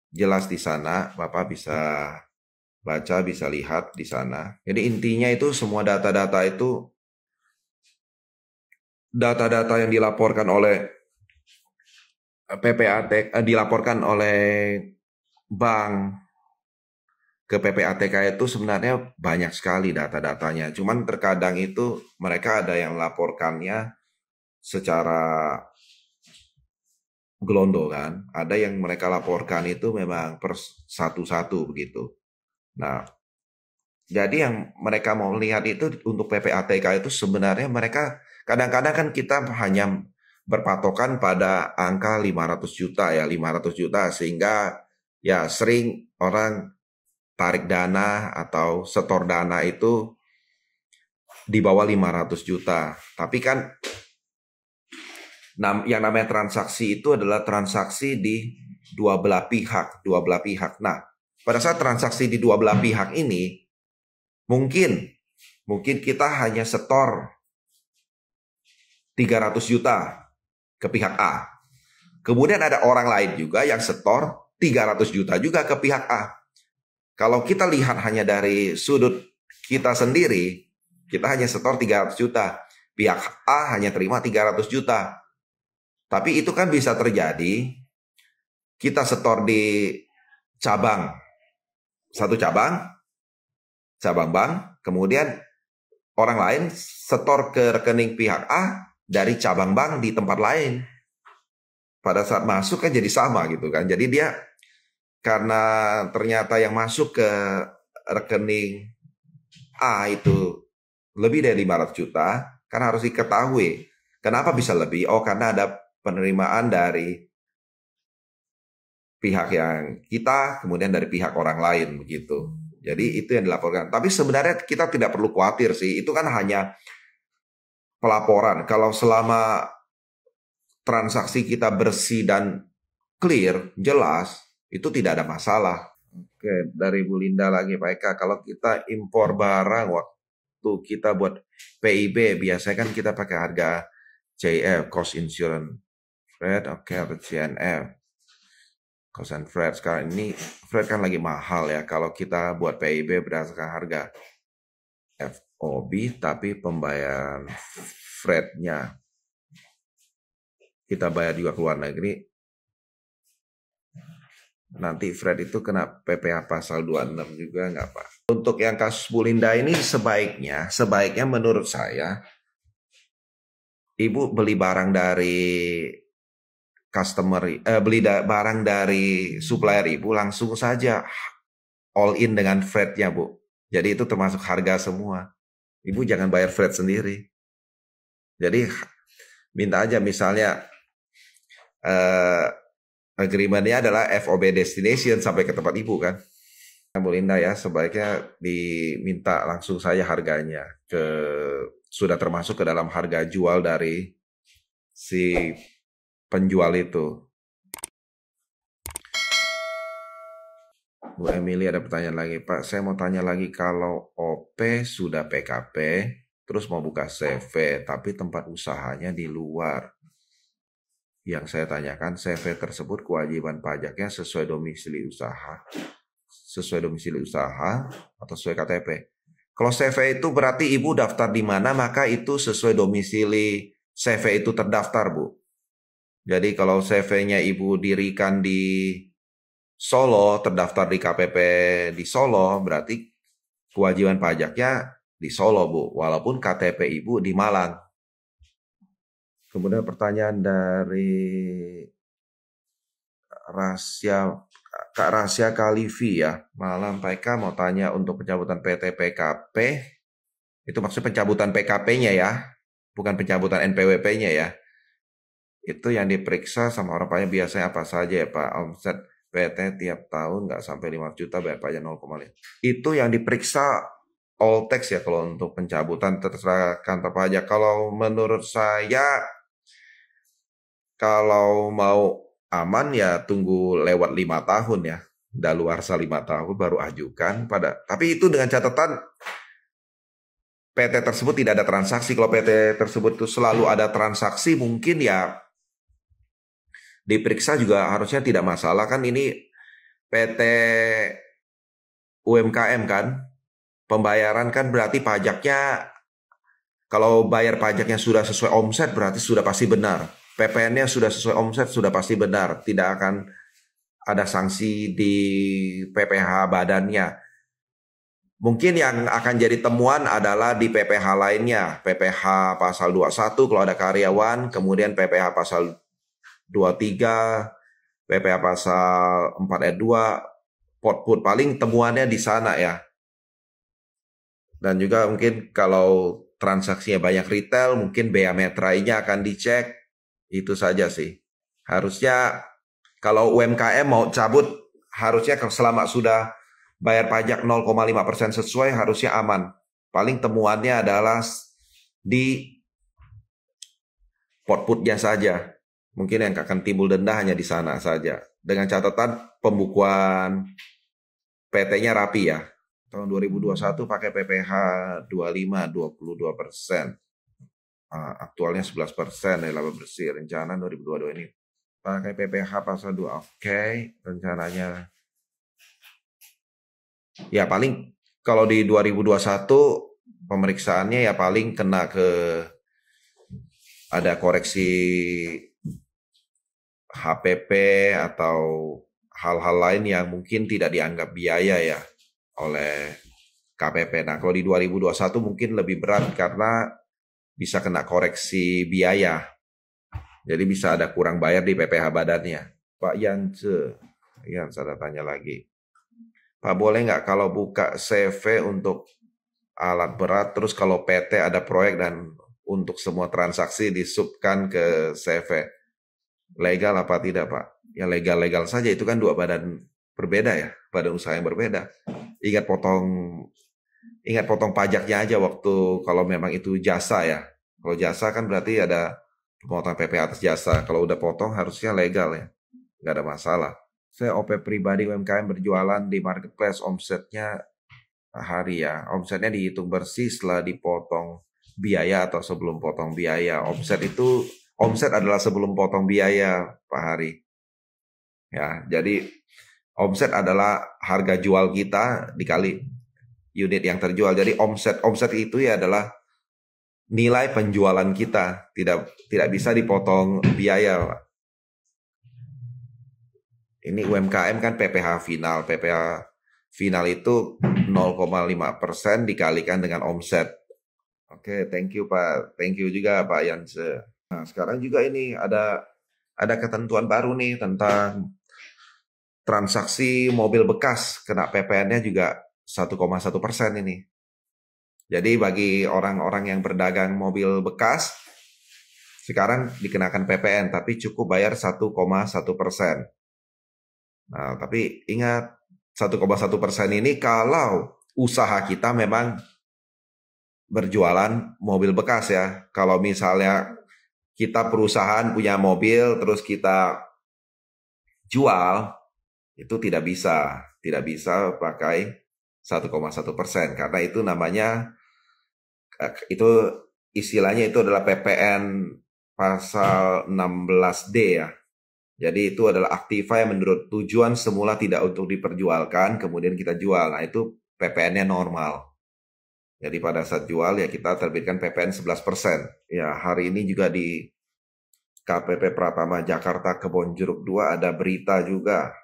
jelas di sana, Bapak bisa baca, bisa lihat di sana. Jadi intinya itu semua data-data itu data-data yang dilaporkan oleh PPATK dilaporkan oleh bank ke PPATK itu sebenarnya banyak sekali data-datanya. Cuman terkadang itu mereka ada yang laporkannya secara gelondo kan. Ada yang mereka laporkan itu memang per satu-satu begitu. Nah, jadi yang mereka mau lihat itu untuk PPATK itu sebenarnya mereka kadang-kadang kan kita hanya berpatokan pada angka 500 juta ya, 500 juta sehingga ya sering orang tarik dana atau setor dana itu di bawah 500 juta. Tapi kan yang namanya transaksi itu adalah transaksi di dua belah pihak. Nah, pada saat transaksi di dua belah pihak ini mungkin kita hanya setor 300 juta ke pihak A. Kemudian ada orang lain juga yang setor 300 juta juga ke pihak A. Kalau kita lihat hanya dari sudut kita sendiri, kita hanya setor 300 juta. Pihak A hanya terima 300 juta. Tapi itu kan bisa terjadi, kita setor di satu cabang bank, kemudian orang lain setor ke rekening pihak A dari cabang bank di tempat lain. Pada saat masuk kan jadi sama gitu kan. Jadi dia karena ternyata yang masuk ke rekening A itu lebih dari 500 juta, kan harus diketahui. Kenapa bisa lebih? Oh, karena ada penerimaan dari pihak yang kita, kemudian dari pihak orang lain begitu. Jadi itu yang dilaporkan. Tapi sebenarnya kita tidak perlu khawatir sih. Itu kan hanya pelaporan. Kalau selama transaksi kita bersih dan clear, jelas, itu tidak ada masalah. Oke, dari Bu Linda lagi Pak Eka, kalau kita impor barang waktu kita buat PIB, biasanya kan kita pakai harga CIF, Cost Insurance, Fred, oke, atau CNF. Cost and Fred. Sekarang ini Fred kan lagi mahal ya. Kalau kita buat PIB berdasarkan harga FOB, tapi pembayaran Fred-nya kita bayar juga ke luar negeri, nanti Fred itu kena PPh pasal 26 juga nggak Pak? Untuk yang kasus Bu Linda ini sebaiknya menurut saya, Ibu beli barang dari barang dari supplier Ibu langsung saja all in dengan freight-nya Bu. Jadi itu termasuk harga semua. Ibu jangan bayar freight sendiri. Jadi minta aja misalnya agreement-nya adalah FOB destination sampai ke tempat Ibu kan. Bu Linda ya, sebaiknya diminta langsung saja harganya sudah termasuk ke dalam harga jual dari si penjual itu. Bu Emily ada pertanyaan lagi, Pak. Saya mau tanya lagi, kalau OP sudah PKP, terus mau buka CV, tapi tempat usahanya di luar. Yang saya tanyakan, CV tersebut kewajiban pajaknya sesuai domisili usaha atau sesuai KTP. Kalau CV itu berarti Ibu daftar di mana, maka itu sesuai domisili CV itu terdaftar, Bu. Jadi kalau CV-nya Ibu dirikan di Solo, terdaftar di KPP di Solo, berarti kewajiban pajaknya di Solo, Bu. Walaupun KTP Ibu di Malang. Kemudian pertanyaan dari Kak Rasya Kalivi ya. Malam Pak Eka mau tanya untuk pencabutan PT PKP. Itu maksudnya pencabutan PKP-nya ya. Bukan pencabutan NPWP-nya ya. Itu yang diperiksa sama orang pajak biasanya apa saja ya Pak? Omset PT tiap tahun nggak sampai 5 juta, bayar pajak 0,5. Itu yang diperiksa all tax ya kalau untuk pencabutan, terserah kantor pajak. Kalau menurut saya, kalau mau aman ya tunggu lewat 5 tahun ya. Daluarsa 5 tahun baru ajukan tapi itu dengan catatan PT tersebut tidak ada transaksi. Kalau PT tersebut itu selalu ada transaksi, mungkin ya diperiksa juga harusnya tidak masalah kan. Ini PT UMKM kan, pembayaran kan berarti pajaknya, kalau bayar pajaknya sudah sesuai omset berarti sudah pasti benar. PPN-nya sudah sesuai omset sudah pasti benar. Tidak akan ada sanksi di PPh badannya. Mungkin yang akan jadi temuan adalah di PPh lainnya. PPh pasal 21 kalau ada karyawan, kemudian PPh pasal 23, PPh pasal 4 ayat 2, potput, paling temuannya di sana ya. Dan juga mungkin kalau transaksinya banyak retail, mungkin bea metrainya akan dicek. Itu saja sih. Harusnya kalau UMKM mau cabut, harusnya selama sudah bayar pajak 0,5% sesuai, harusnya aman. Paling temuannya adalah di potputnya saja. Mungkin yang akan timbul denda hanya di sana saja. Dengan catatan pembukuan PT-nya rapi ya. Tahun 2021 pakai PPh 25, 22%. Aktualnya 11% ya, laba bersih. Rencana 2022 ini pakai PPh pasal 2. Oke, rencananya. Ya paling kalau di 2021 pemeriksaannya ya paling kena ada koreksi HPP atau hal-hal lain yang mungkin tidak dianggap biaya ya oleh KPP. Nah, kalau di 2021 mungkin lebih berat karena bisa kena koreksi biaya. Jadi bisa ada kurang bayar di PPh badannya. Pak Yance, saya tanya lagi. Pak, boleh nggak kalau buka CV untuk alat berat, terus kalau PT ada proyek dan untuk semua transaksi disubkan ke CV? Legal apa tidak, Pak? Ya legal-legal saja, itu kan dua badan berbeda ya, badan usaha yang berbeda. Ingat potong pajaknya aja waktu kalau memang itu jasa ya. Kalau jasa kan berarti ada pemotongan PPh atas jasa. Kalau udah potong harusnya legal ya, nggak ada masalah. Saya OP pribadi UMKM berjualan di marketplace, omsetnya hari ya. Omsetnya dihitung bersih setelah dipotong biaya atau sebelum potong biaya. Omset adalah sebelum potong biaya, Pak Hari. Ya, jadi omset adalah harga jual kita dikali unit yang terjual. Jadi omset itu ya adalah nilai penjualan kita, tidak bisa dipotong biaya, Pak. Ini UMKM kan PPH final. PPH final itu 0,5% dikalikan dengan omset. Oke, thank you Pak. Thank you juga Pak Yanse. Nah, sekarang juga ini ada ketentuan baru nih tentang transaksi mobil bekas, kena PPN-nya juga 1,1% ini. Jadi bagi orang-orang yang berdagang mobil bekas, sekarang dikenakan PPN, tapi cukup bayar 1,1%. Nah, tapi ingat 1,1% ini kalau usaha kita memang berjualan mobil bekas ya. Kalau misalnya kita perusahaan punya mobil terus kita jual, itu tidak bisa pakai 1,1% karena itu namanya itu istilahnya itu adalah PPN pasal 16D ya. Jadi itu adalah aktiva yang menurut tujuan semula tidak untuk diperjualkan, kemudian kita jual. Nah itu PPN-nya normal. Jadi pada saat jual ya kita terbitkan PPN 11%. Ya hari ini juga di KPP Pratama Jakarta Kebonjeruk 2 ada berita juga.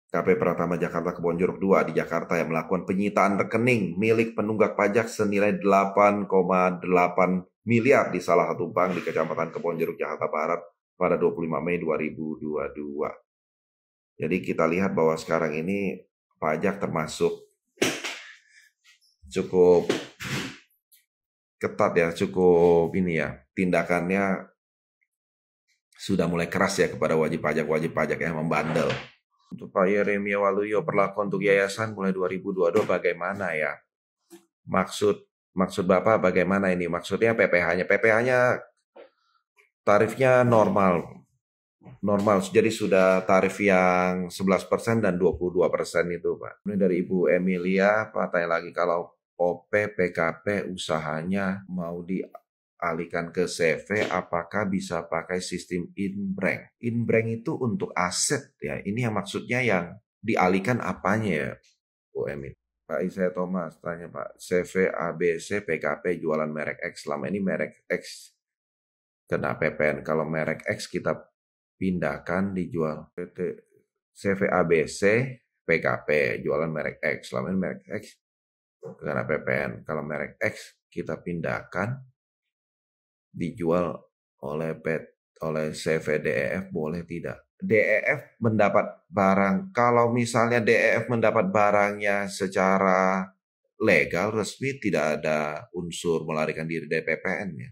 KPP Pratama Jakarta Kebonjeruk 2 di Jakarta yang melakukan penyitaan rekening milik penunggak pajak senilai 8,8 miliar di salah satu bank di Kecamatan Kebonjeruk, Jakarta Barat pada 25 Mei 2022. Jadi kita lihat bahwa sekarang ini pajak termasuk cukup ketat ya, cukup ini ya, tindakannya sudah mulai keras ya kepada wajib pajak yang membandel. Untuk Pak Yeremia Waluyo, perlakuan untuk yayasan mulai 2022 bagaimana ya? Maksud Bapak bagaimana ini? Maksudnya PPH-nya tarifnya normal. Jadi sudah tarif yang 11% dan 22% itu, Pak. Ini dari Ibu Emilia, Pak tanya lagi kalau OP PKP usahanya mau dialihkan ke CV, apakah bisa pakai sistem in-bank? In-bank itu untuk aset ya. Ini yang maksudnya yang dialihkan apanya ya, Bu Emil? Pak Isaya Thomas tanya Pak, CV ABC PKP jualan merek X, selama ini merek X kena PPN, kalau merek X kita pindahkan dijual PT CV ABC PKP jualan merek X, selama ini merek X kena PPN, kalau merek X kita pindahkan dijual oleh CV DEF boleh tidak? DEF mendapat barang, kalau misalnya DEF mendapat barangnya secara legal resmi, tidak ada unsur melarikan diri dari PPN-nya.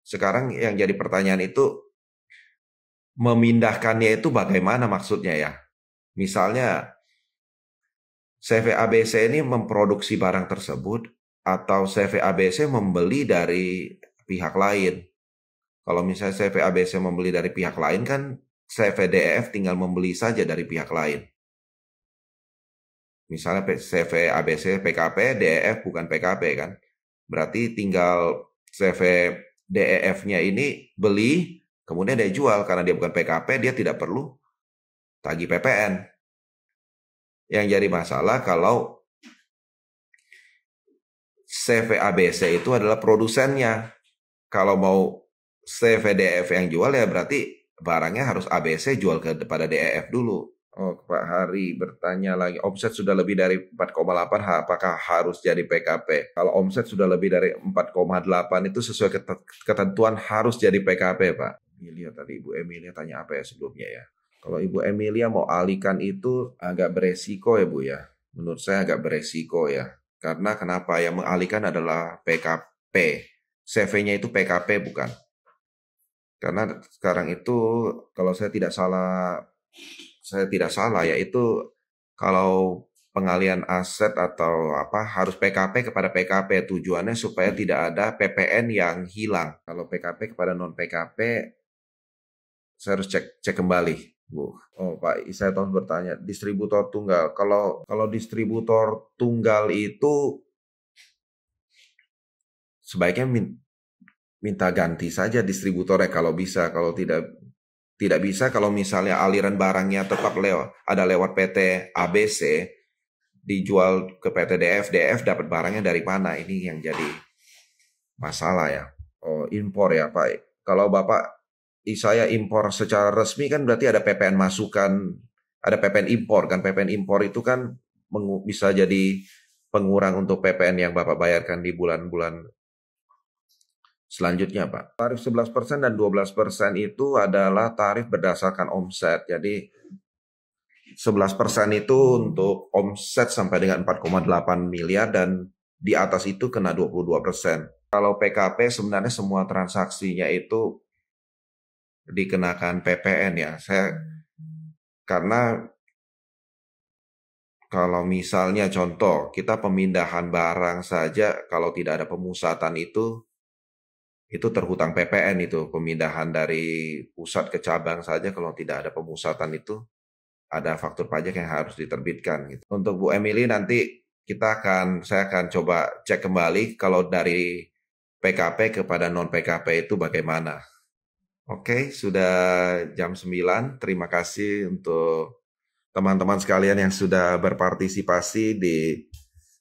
Sekarang yang jadi pertanyaan itu memindahkannya itu bagaimana maksudnya ya? Misalnya CV ABC ini memproduksi barang tersebut atau CV ABC membeli dari pihak lain. Kalau misalnya CV ABC membeli dari pihak lain kan CV DEF tinggal membeli saja dari pihak lain. Misalnya CV ABC PKP, DEF bukan PKP kan. Berarti tinggal CV DEF-nya ini beli, kemudian dia jual. Karena dia bukan PKP, dia tidak perlu tagih PPN. Yang jadi masalah kalau CV ABC itu adalah produsennya. Kalau mau CV DEF yang jual ya berarti barangnya harus ABC jual kepada DEF dulu. Oh, Pak Hari bertanya lagi, omset sudah lebih dari 4,8, apakah harus jadi PKP? Kalau omset sudah lebih dari 4,8 itu sesuai ketentuan harus jadi PKP, Pak. Emilia tadi, Ibu Emilia tanya apa ya sebelumnya ya? Kalau Ibu Emilia mau alihkan itu agak beresiko ya Bu ya. Menurut saya agak beresiko ya. Karena kenapa? Yang mengalihkan adalah PKP. CV-nya itu PKP bukan. Karena sekarang itu kalau saya tidak salah yaitu kalau pengalihan aset atau apa harus PKP kepada PKP, tujuannya supaya tidak ada PPN yang hilang. Kalau PKP kepada non PKP saya harus cek kembali. Bu. Oh, Pak, saya tahu bertanya, distributor tunggal. Kalau distributor tunggal itu sebaiknya minta ganti saja distributornya kalau bisa. Kalau tidak bisa, kalau misalnya aliran barangnya tetap lewat PT ABC, dijual ke PT DF, DF dapat barangnya dari mana? Ini yang jadi masalah ya. Oh, impor ya, Pak. Kalau Bapak saya impor secara resmi kan berarti ada PPN masukan, ada PPN impor kan. PPN impor itu kan bisa jadi pengurang untuk PPN yang Bapak bayarkan di bulan-bulan selanjutnya, Pak. Tarif 11% dan 12% itu adalah tarif berdasarkan omset. Jadi 11% itu untuk omset sampai dengan 4,8 miliar dan di atas itu kena 22%. Kalau PKP sebenarnya semua transaksinya itu dikenakan PPN ya. Karena kalau misalnya contoh kita pemindahan barang saja kalau tidak ada pemusatan itu terhutang PPN itu pemindahan dari pusat ke cabang saja kalau tidak ada pemusatan itu ada faktur pajak yang harus diterbitkan gitu. Untuk Bu Emily nanti saya akan coba cek kembali kalau dari PKP kepada non PKP itu bagaimana. Oke, sudah jam 9. Terima kasih untuk teman-teman sekalian yang sudah berpartisipasi di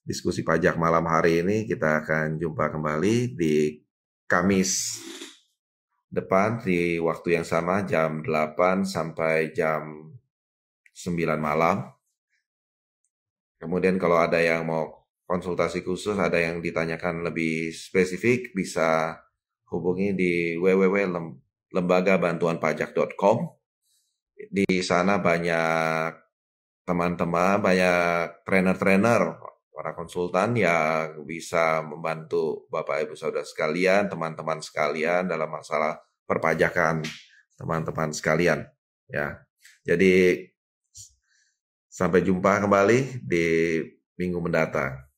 diskusi pajak malam hari ini. Kita akan jumpa kembali di Kamis depan di waktu yang sama jam 8 sampai jam 9 malam. Kemudian kalau ada yang mau konsultasi khusus, ada yang ditanyakan lebih spesifik, bisa hubungi di www.lembagabantuanpajak.com. Di sana banyak teman-teman, banyak trainer-trainer, para konsultan yang bisa membantu Bapak Ibu Saudara sekalian, teman-teman sekalian dalam masalah perpajakan teman-teman sekalian. Ya, jadi sampai jumpa kembali di minggu mendatang.